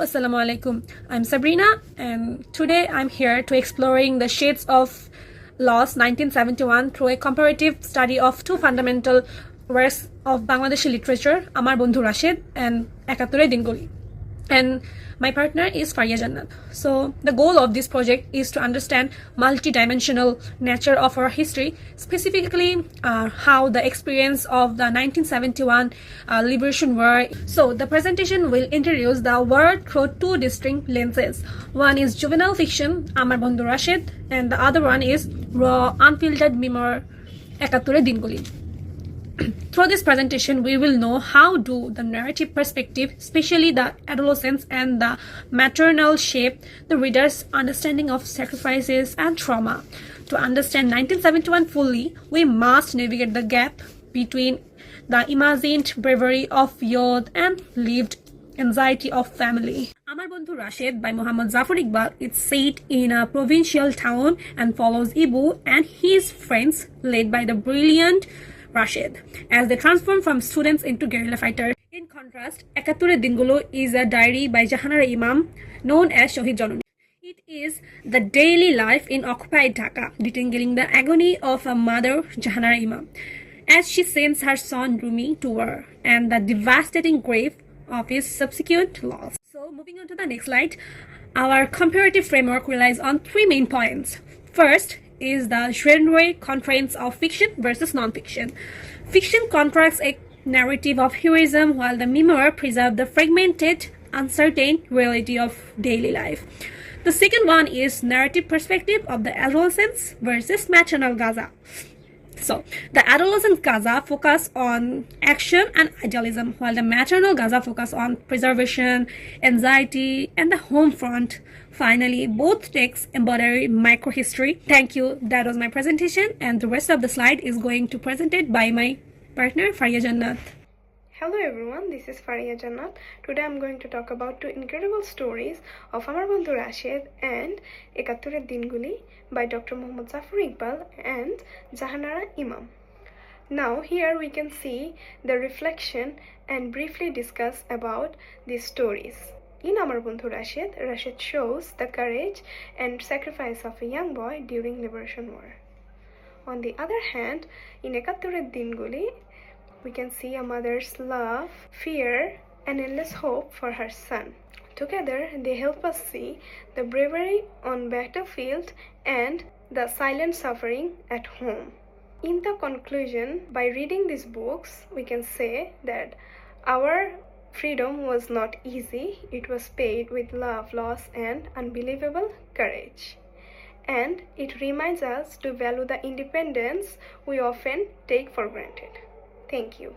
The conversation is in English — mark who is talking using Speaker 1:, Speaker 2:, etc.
Speaker 1: Assalamu alaikum. I'm Sabrina, and today I'm here to exploring the shades of loss 1971 through a comparative study of two fundamental works of Bangladeshi literature, Amar Bondhu Rashid and Ekature Dingoli. And my partner is Faria Jannat. So the goal of this project is to understand multi-dimensional nature of our history, specifically how the experience of the 1971 Liberation War. So the presentation will introduce the war through two distinct lenses. One is juvenile fiction, Amar Bondhu Rashid, and the other one is raw, unfiltered memoir, Ekature Dingoli. Through this presentation, we will know how do the narrative perspective, especially the adolescence and the maternal, shape the reader's understanding of sacrifices and trauma. To understand 1971 fully, we must navigate the gap between the imagined bravery of youth and lived anxiety of family. Amar Bondhu Rashid by Muhammad Zafar Iqbal is set in a provincial town and follows Ibu and his friends led by the brilliant Rashid as they transform from students into guerrilla fighters. In contrast, Ekature Dingolo is a diary by Jahanara Imam known as Shohid Janoni. It is the daily life in occupied Dhaka, detailing the agony of a mother, Jahanara Imam, as she sends her son Rumi to war and the devastating grief of his subsequent loss. So, moving on to the next slide, our comparative framework relies on three main points. First is the genre constraints of fiction versus non-fiction. Fiction contracts a narrative of heroism, while the memoir preserves the fragmented, uncertain reality of daily life. The second one is narrative perspective of the adolescence versus maternal Gaza. So, the adolescent Gaza focus on action and idealism, while the maternal Gaza focus on preservation, anxiety, and the home front. Finally, both texts embody microhistory. Thank you. That was my presentation, and the rest of the slide is going to be presented by my partner, Faria Jannat.
Speaker 2: Hello everyone, this is Faria Jannat. Today I'm going to talk about two incredible stories of Amar Bondhu Rashid and Ekature Dingoli by Dr. Muhammad Zafar Iqbal and Jahanara Imam. Now here we can see the reflection and briefly discuss about these stories. In Amar Bondhu Rashid, Rashid shows the courage and sacrifice of a young boy during Liberation War. On the other hand, in Ekature Dingoli, we can see a mother's love, fear, and endless hope for her son. Together, they help us see the bravery on battlefield and the silent suffering at home. In the conclusion, by reading these books, we can say that our freedom was not easy. It was paid with love, loss, and unbelievable courage. And it reminds us to value the independence we often take for granted. Thank you.